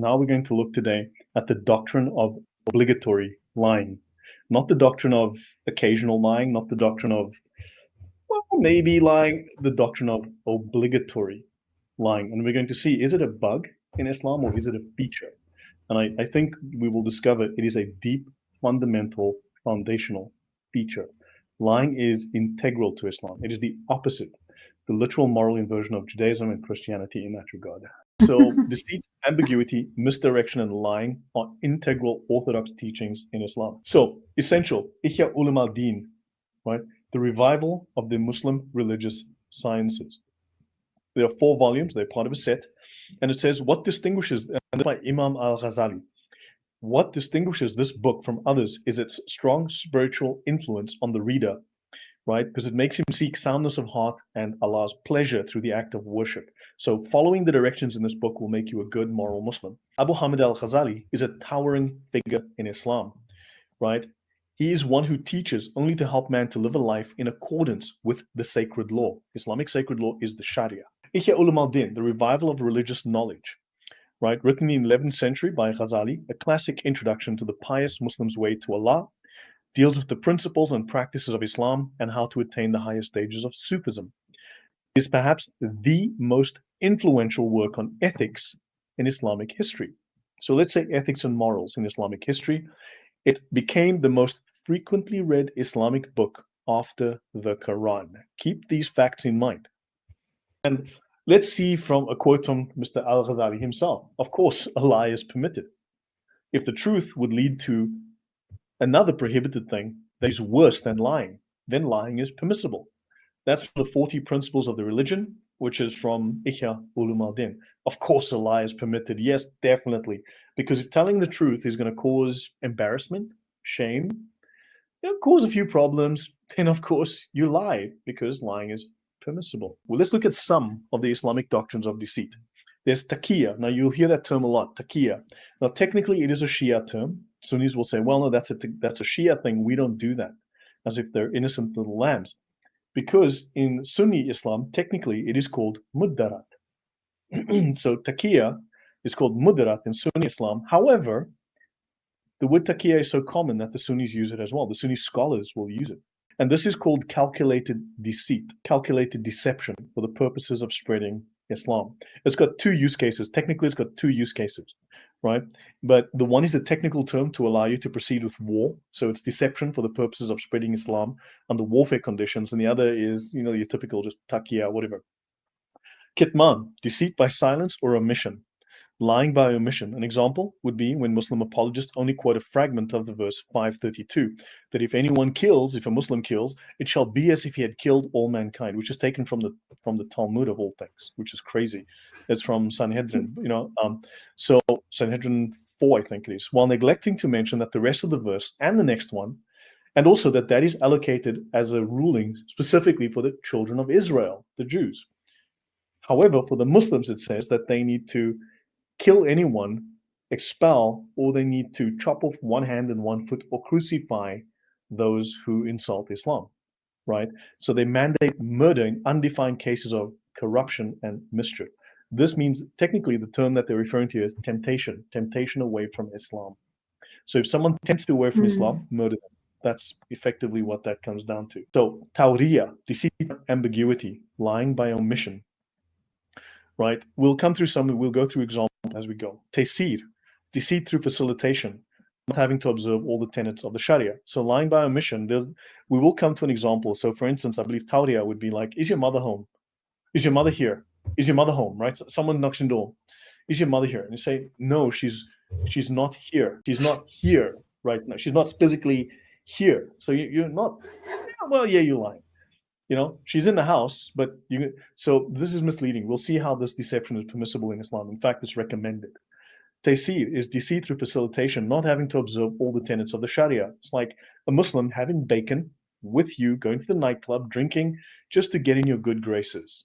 now we're going to look today at the doctrine of obligatory lying. Not the doctrine of occasional lying, not the doctrine of, well, maybe lying, the doctrine of obligatory lying. And we're going to see, is it a bug in Islam or is it a feature? And I think we will discover it is a deep, fundamental, foundational feature. Lying is integral to Islam. It is the opposite, the literal moral inversion of Judaism and Christianity in that regard. So deceit, ambiguity, misdirection, and lying are integral orthodox teachings in Islam. So essential, Ihya Ulum al-Din, right? The revival of the Muslim religious sciences. There are 4 volumes, they're part of a set. And it says, what distinguishes, and by Imam al-Ghazali, what distinguishes this book from others is its strong spiritual influence on the reader, right? Because it makes him seek soundness of heart and Allah's pleasure through the act of worship. So following the directions in this book will make you a good moral Muslim. Abu Hamid al-Ghazali is a towering figure in Islam, right? He is one who teaches only to help man to live a life in accordance with the sacred law. Islamic sacred law is the Sharia. Ihya Ulum al-Din, the revival of religious knowledge, right? Written in the 11th century by Ghazali, a classic introduction to the pious Muslim's way to Allah, deals with the principles and practices of Islam and how to attain the higher stages of Sufism. It is perhaps the most influential work on ethics in Islamic history. So let's say ethics and morals in Islamic history. It became the most frequently read Islamic book after the Quran. Keep these facts in mind. And let's see from a quote from Mr. al-Ghazali himself. Of course, a lie is permitted. If the truth would lead to another prohibited thing that is worse than lying, then lying is permissible. That's from the 40 Principles of the Religion, which is from Ihya Ulum al-Din. Of course, a lie is permitted. Yes, definitely. Because if telling the truth is going to cause embarrassment, shame, cause a few problems, then of course you lie, because lying is permissible. Well, let's look at some of the Islamic doctrines of deceit. There's Taqiyya. Now, you'll hear that term a lot, Taqiyya. Now, technically, it is a Shia term. Sunnis will say, well, no, that's a Shia thing. We don't do that, as if they're innocent little lambs. Because in Sunni Islam, technically, it is called muddarat. So Taqiyya is called muddarat in Sunni Islam. However, the word Taqiyya is so common that the Sunnis use it as well. The Sunni scholars will use it. And this is called calculated deceit, calculated deception for the purposes of spreading Islam. It's got 2 use cases. Technically, it's got 2 use cases, right? But the one is a technical term to allow you to proceed with war. So it's deception for the purposes of spreading Islam under warfare conditions. And the other is, your typical just taqiyya, whatever. Kitman, deceit by silence or omission. Lying by omission. An example would be when Muslim apologists only quote a fragment of the verse 532, that if anyone kills, if a Muslim kills, it shall be as if he had killed all mankind, which is taken from the Talmud of all things, which is crazy. It's from Sanhedrin, so Sanhedrin 4, I think it is, while neglecting to mention that the rest of the verse and the next one, and also that is allocated as a ruling specifically for the children of Israel, the Jews. However, for the Muslims, it says that they need to kill anyone, expel, or they need to chop off one hand and one foot or crucify those who insult Islam, right? So they mandate murder in undefined cases of corruption and mischief. This means technically the term that they're referring to is temptation away from Islam. So if someone tempts you away from Islam, murder them. That's effectively what that comes down to. So tawriya, deceit, ambiguity, lying by omission, right? We'll come through some, we'll go through examples as we go. Taysir, deceit through facilitation, not having to observe all the tenets of the Sharia. So lying by omission, we will come to an example. So for instance, I believe tawriya would be like, is your mother home? Is your mother here? Is your mother home, right? Someone knocks on the door. Is your mother here? And you say, no, she's not here. She's not here right now. She's not physically here. So you're not, well, yeah, you're lying. She's in the house, but so this is misleading. We'll see how this deception is permissible in Islam. In fact, it's recommended. Taysir is deceit through facilitation, not having to observe all the tenets of the Sharia. It's like a Muslim having bacon with you, going to the nightclub, drinking, just to get in your good graces,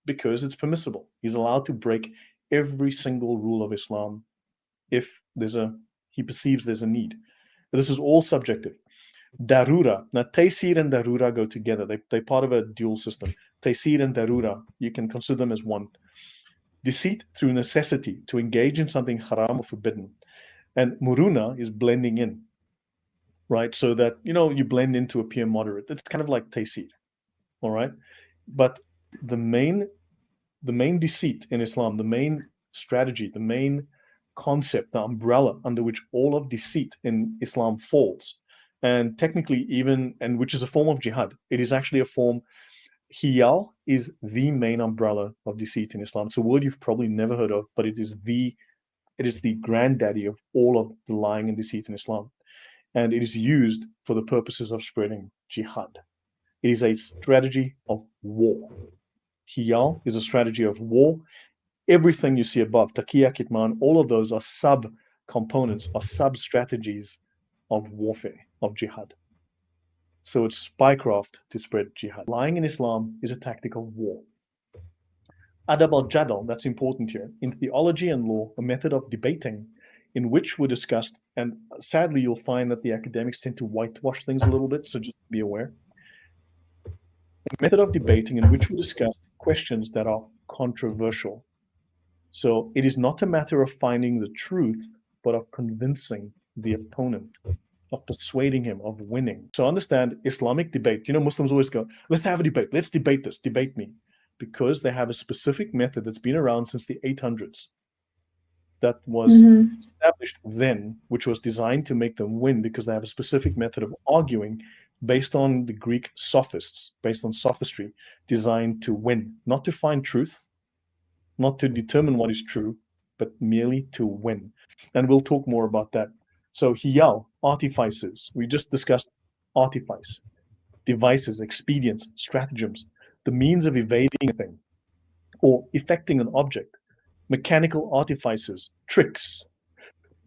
because it's permissible. He's allowed to break every single rule of Islam if he perceives there's a need. But this is all subjective. Darura. Now, taysir and darura go together. They're part of a dual system. Taysir and darura, you can consider them as one. Deceit through necessity, to engage in something haram or forbidden. And muruna is blending in, right? So that, you blend into a pure moderate. It's kind of like taysir, all right? But the main deceit in Islam, the main strategy, the main concept, the umbrella under which all of deceit in Islam falls, and technically and which is a form of jihad. It is actually a form. Hiyal is the main umbrella of deceit in Islam. It's a word you've probably never heard of, but it is the granddaddy of all of the lying and deceit in Islam. And it is used for the purposes of spreading jihad. It is a strategy of war. Hiyal is a strategy of war. Everything you see above, Taqiyya, kitman, all of those are sub-components, are sub-strategies of warfare, of jihad. So it's spycraft to spread jihad. Lying in Islam is a tactic of war. Adab al-Jadal, that's important here. In theology and law, a method of debating in which were discussed, and sadly you'll find that the academics tend to whitewash things a little bit, so just be aware. A method of debating in which we discuss questions that are controversial. So it is not a matter of finding the truth, but of convincing the opponent, of persuading him, of winning. So understand Islamic debate. Muslims always go, let's have a debate. Let's debate this. Debate me. Because they have a specific method that's been around since the 800s that was established then, which was designed to make them win, because they have a specific method of arguing based on the Greek sophists, based on sophistry, designed to win, not to find truth, not to determine what is true, but merely to win. And we'll talk more about that. So hiyal, artifices. We just discussed artifice, devices, expedients, stratagems, the means of evading a thing or effecting an object. Mechanical artifices, tricks.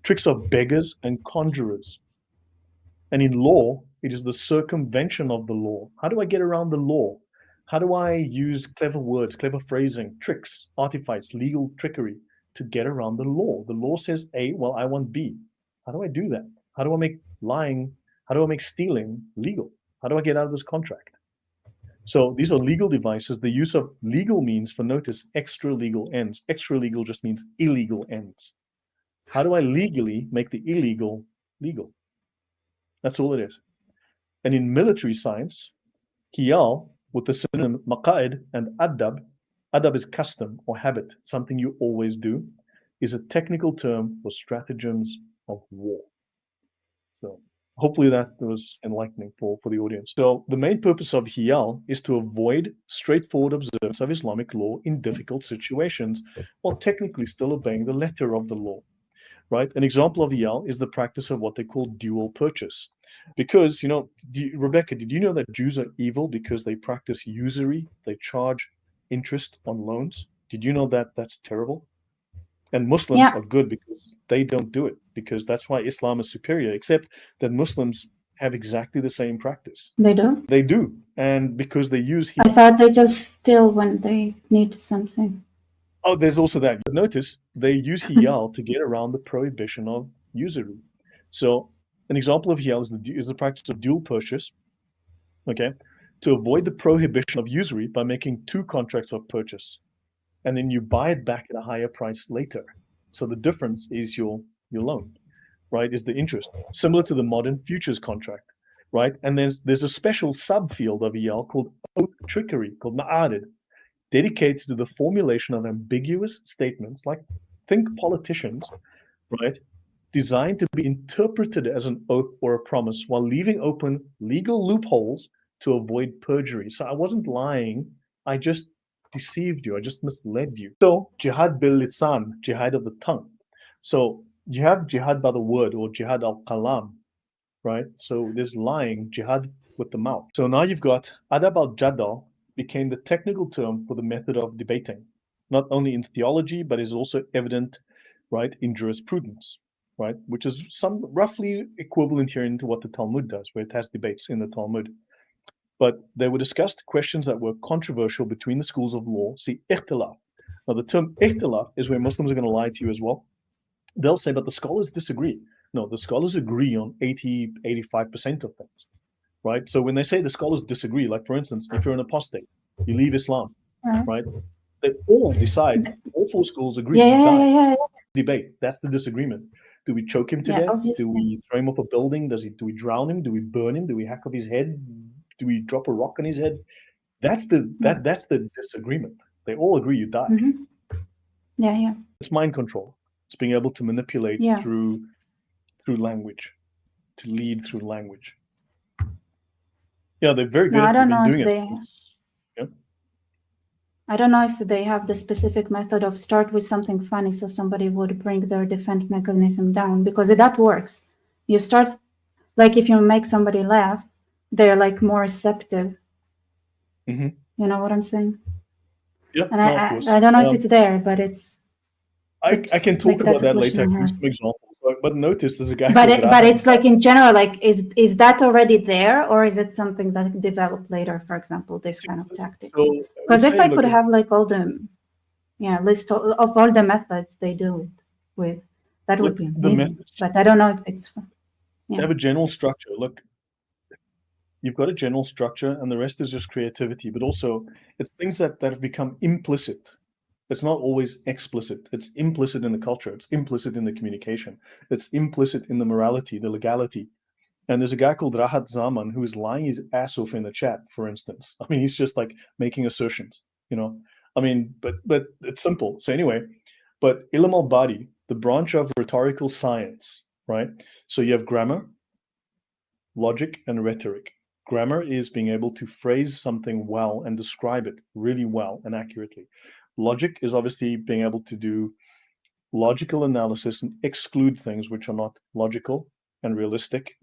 Tricks are beggars and conjurers. And in law, it is the circumvention of the law. How do I get around the law? How do I use clever words, clever phrasing, tricks, artifice, legal trickery to get around the law? The law says A, well, I want B. How do I do that? How do I make lying, how do I make stealing legal? How do I get out of this contract? So these are legal devices. The use of legal means, for notice, extra legal ends. Extra legal just means illegal ends. How do I legally make the illegal legal? That's all it is. And in military science, hiyal, with the synonym maqa'id and adab is custom or habit, something you always do, is a technical term for stratagems of war. So hopefully that was enlightening for the audience. So the main purpose of hiyal is to avoid straightforward observance of Islamic law in difficult situations, while technically still obeying the letter of the law, right? An example of hiyal is the practice of what they call dual purchase. Because, Rebecca, did you know that Jews are evil because they practice usury? They charge interest on loans. Did you know that that's terrible? And Muslims are good because they don't do it, because that's why Islam is superior, except that Muslims have exactly the same practice. They do? They do. And because they use I thought they just steal when they need something. Oh, there's also that. But notice they use hiyal to get around the prohibition of usury. So an example of hiyal is the practice of dual purchase, okay, to avoid the prohibition of usury by making two contracts of purchase. And then you buy it back at a higher price later. So the difference is your loan, right, is the interest, similar to the modern futures contract, right? And there's a special subfield of hiyal called oath trickery, called ma'arid, dedicated to the formulation of ambiguous statements, like, think politicians, right, designed to be interpreted as an oath or a promise while leaving open legal loopholes to avoid perjury. So I wasn't lying, I just deceived you, I just misled you. So jihad bil lisan, jihad of the tongue. So you have jihad by the word, or jihad al-kalam, right? So there's lying, jihad with the mouth. So now you've got adab al-jadal became the technical term for the method of debating, not only in theology, but is also evident, right, in jurisprudence, right, which is some roughly equivalent here into what the Talmud does, where it has debates in the Talmud. But they were discussed questions that were controversial between the schools of law. See, ikhtilaf. Now, the term ikhtilaf is where Muslims are going to lie to you as well. They'll say, but the scholars disagree. No, the scholars agree on 85% of things, right? So when they say the scholars disagree, like, for instance, if you're an apostate, you leave Islam, right? They all decide. All four schools agree. Yeah, He yeah, died. yeah, yeah, yeah. Debate. That's the disagreement. Do we choke him to Yeah, death? Do obviously. we throw him off a building? Do we drown him? Do we burn him? Do we hack off his head? Do we drop a rock on his head? That's the disagreement. They all agree you die. Mm-hmm. Yeah, yeah. It's mind control. It's being able to manipulate Yeah. through language, to lead through language. Yeah, they're very good No, I at it. don't They've know been if doing they. it since, yeah. I don't know if they have the specific method of start with something funny so somebody would bring their defense mechanism down, because that works. You start, like if you make somebody laugh, they're like more receptive. Mm-hmm. You know what I'm saying? Yeah, And no, of course. I don't know if it's there, but it's. I can talk like, about that's a that later. I question I can use have. some examples. But notice there's a guy But called but Rahad. it's like in general, like is that already there, or is it something that developed later? For example, this kind of tactics. So Because if I could look, have like all the list of all the methods they do it with, that would be the amazing. methods, But I don't know if it's. they have a general structure. Look, you've got a general structure, and the rest is just creativity. But also, it's things that have become implicit. It's not always explicit. It's implicit in the culture. It's implicit in the communication. It's implicit in the morality, the legality. And there's a guy called Rahat Zaman who is lying his ass off in the chat, for instance. I mean, he's just like making assertions, you know. I mean, but it's simple. So anyway, but Ilm al-Badi, the branch of rhetorical science, right? So you have grammar, logic, and rhetoric. Grammar is being able to phrase something well and describe it really well and accurately. Logic is obviously being able to do logical analysis and exclude things which are not logical and realistic,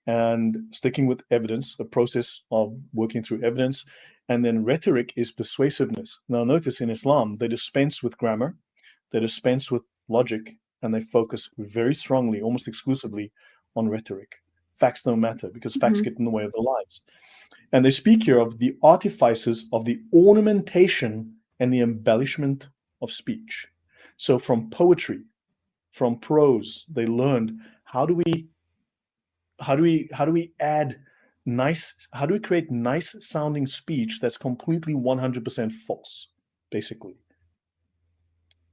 and sticking with evidence, a process of working through evidence. And then rhetoric is persuasiveness. Now notice in Islam, they dispense with grammar, they dispense with logic, and they focus very strongly, almost exclusively, on rhetoric. Facts don't matter because facts get in the way of their lives. And they speak here of the artifices of the ornamentation and the embellishment of speech. So from poetry, from prose, they learned how do we add nice, how do we create nice sounding speech that's completely 100% false, basically.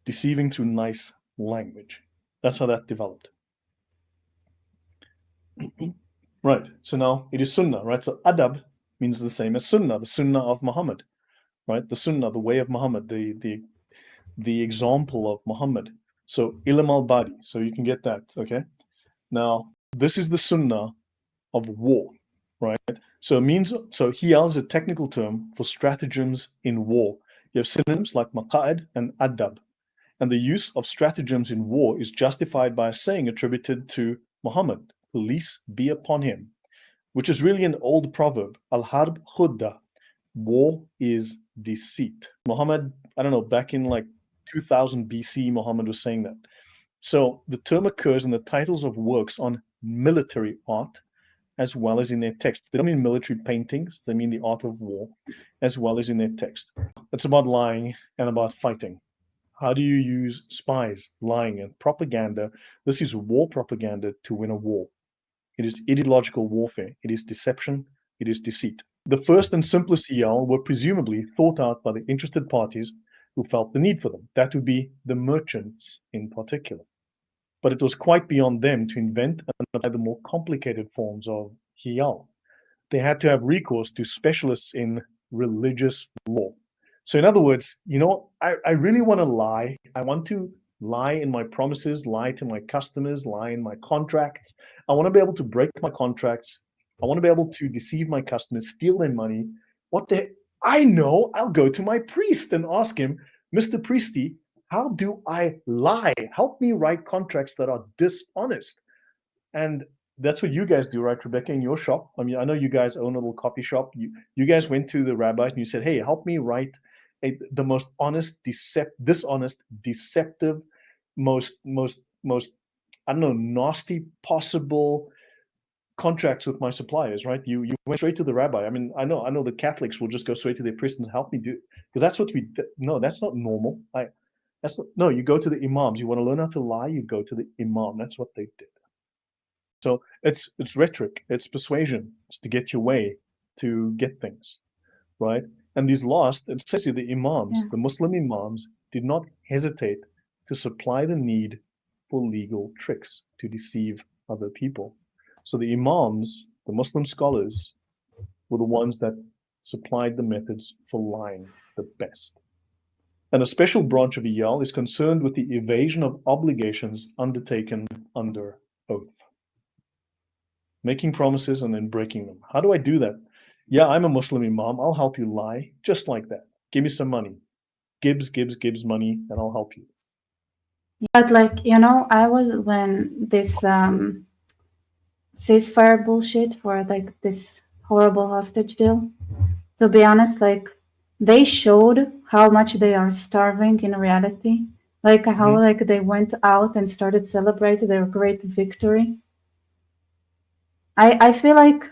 Deceiving through nice language. That's how that developed. Right, so now it is sunnah, right? So adab means the same as sunnah, the sunnah of Muhammad, right? The sunnah, the way of Muhammad, the example of Muhammad. So ilm al-Badi, so you can get that, okay? Now, this is the sunnah of war, right? So it means, so Hiyal is a technical term for stratagems in war. You have synonyms like maqa'id and adab. And the use of stratagems in war is justified by a saying attributed to Muhammad, peace be upon him, which is really an old proverb, al-harb khudda, war is deceit. Muhammad, I don't know, back in like 2000 BC, Muhammad was saying that. So the term occurs in the titles of works on military art, as well as in their text. They don't mean military paintings, they mean the art of war, as well as in their text. It's about lying and about fighting. How do you use spies, lying, and propaganda? This is war propaganda to win a war. It is ideological warfare. It is deception. It is deceit. The first and simplest Hiyal were presumably thought out by the interested parties who felt the need for them. That would be the merchants in particular. But it was quite beyond them to invent and apply the more complicated forms of Hiyal. They had to have recourse to specialists in religious law. So in other words, you know, I really want to lie. I want to lie in my promises, lie to my customers, lie in my contracts. I want to be able to break my contracts. I want to be able to deceive my customers, steal their money. What the? I know. I'll go to my priest and ask him, Mr. Priesty, how do I lie? Help me write contracts that are dishonest. And that's what you guys do, right, Rebecca, in your shop? I mean, I know you guys own a little coffee shop. You guys went to the rabbis and you said, hey, help me write the most honest, dishonest, deceptive, most, I don't know, nasty possible contracts with my suppliers, right? You went straight to the rabbi. I mean, I know the Catholics will just go straight to their priest and help me do, because that's what we, no, that's not normal. No, you go to the imams. You want to learn how to lie, you go to the imam. That's what they did. So it's rhetoric, it's persuasion, it's to get your way, to get things, right? And these last, it says here, the imams, Yeah. the Muslim imams, did not hesitate to supply the need for legal tricks to deceive other people. So the imams, the Muslim scholars, were the ones that supplied the methods for lying the best. And a special branch of Hiyal is concerned with the evasion of obligations undertaken under oath. Making promises and then breaking them. How do I do that? Yeah, I'm a Muslim imam. I'll help you lie just like that. Give me some money. Gibbs money, and I'll help you. But like, you know, I was when this ceasefire bullshit for like this horrible hostage deal, to be honest, like they showed how much they are starving in reality. Like how like they went out and started celebrating their great victory. I feel like,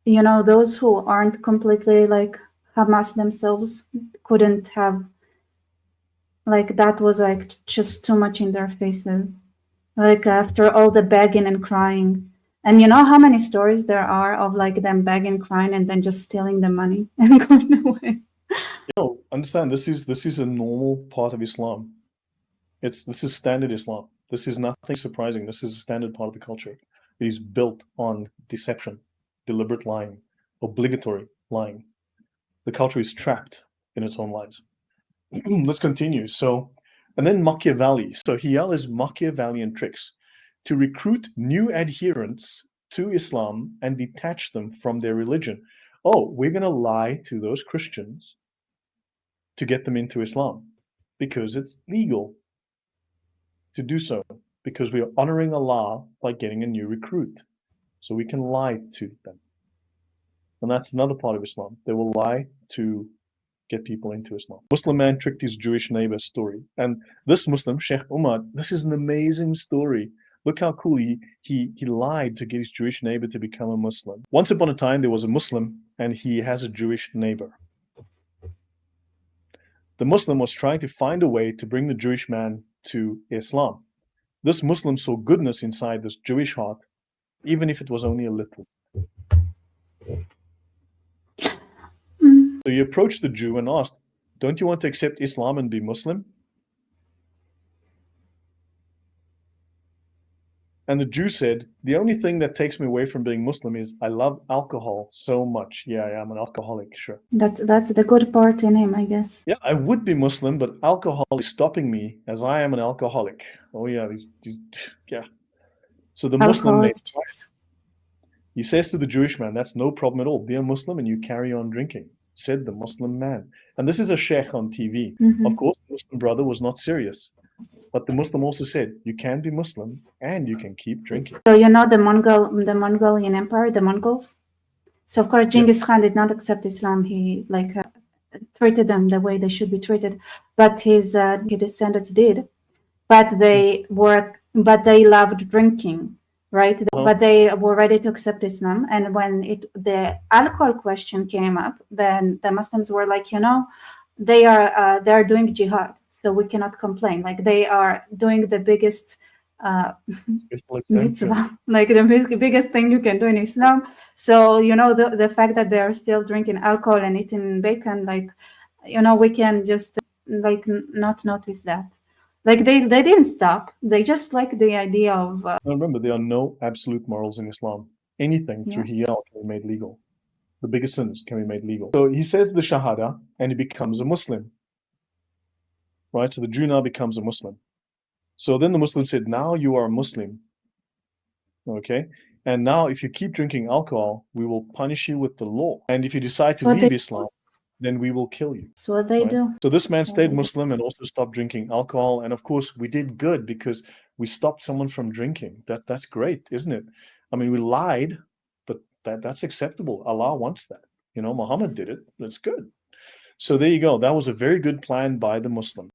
you know, those who aren't completely like Hamas themselves couldn't have, like, that was like just too much in their faces. Like after all the begging and crying. And you know how many stories there are of like them begging, crying, and then just stealing the money and going away. No, understand, this is a normal part of Islam. This is standard Islam. This is nothing surprising. This is a standard part of the culture. It is built on deception, deliberate lying, obligatory lying. The culture is trapped in its own lies. Let's continue. So, and then Machiavelli. So Hiyal is Machiavellian tricks to recruit new adherents to Islam and detach them from their religion. Oh, we're going to lie to those Christians to get them into Islam because it's legal to do so, because we are honoring Allah by getting a new recruit. So we can lie to them. And that's another part of Islam. They will lie to get people into Islam. Muslim man tricked his Jewish neighbor story. And this Muslim, Sheikh Umar, this is an amazing story. Look how cool he lied to get his Jewish neighbor to become a Muslim. Once upon a time, there was a Muslim and he has a Jewish neighbor. The Muslim was trying to find a way to bring the Jewish man to Islam. This Muslim saw goodness inside this Jewish heart, even if it was only a little. So he approached the Jew and asked, "Don't you want to accept Islam and be Muslim?" And the Jew said, "The only thing that takes me away from being Muslim is I love alcohol so much." Yeah, I am an alcoholic, sure. That's the good part in him, I guess. Yeah, I would be Muslim, but alcohol is stopping me as I am an alcoholic. Oh yeah, yeah. So the Muslim made, he says to the Jewish man, "That's no problem at all. Be a Muslim and you carry on drinking," said the Muslim man. And this is a sheikh on TV. Of course, the Muslim brother was not serious. But the Muslim also said, you can be Muslim and you can keep drinking. So you know the Mongolian Empire, the Mongols? So of course, Genghis Khan did not accept Islam. He like treated them the way they should be treated. But his descendants did. But they loved drinking, right? But they were ready to accept Islam. And when the alcohol question came up, then the Muslims were like, you know, they are doing jihad, so we cannot complain. Like they are doing the biggest mitzvah, like the biggest thing you can do in Islam. So you know the fact that they are still drinking alcohol and eating bacon, like, you know, we can just like not notice that. Like they didn't stop. They just like the idea of. Remember, there are no absolute morals in Islam. Anything through Hiyal can be made legal. The biggest sins can be made legal. So he says the Shahada and he becomes a Muslim. Right? So the Jew now becomes a Muslim. So then the Muslim said, now you are a Muslim. Okay? And now if you keep drinking alcohol, we will punish you with the law. And if you decide to leave Islam, then we will kill you. That's what they do. So this man stayed Muslim and also stopped drinking alcohol. And of course, we did good because we stopped someone from drinking. That's great, isn't it? I mean, we lied, but that's acceptable. Allah wants that. You know, Muhammad did it. That's good. So there you go. That was a very good plan by the Muslim.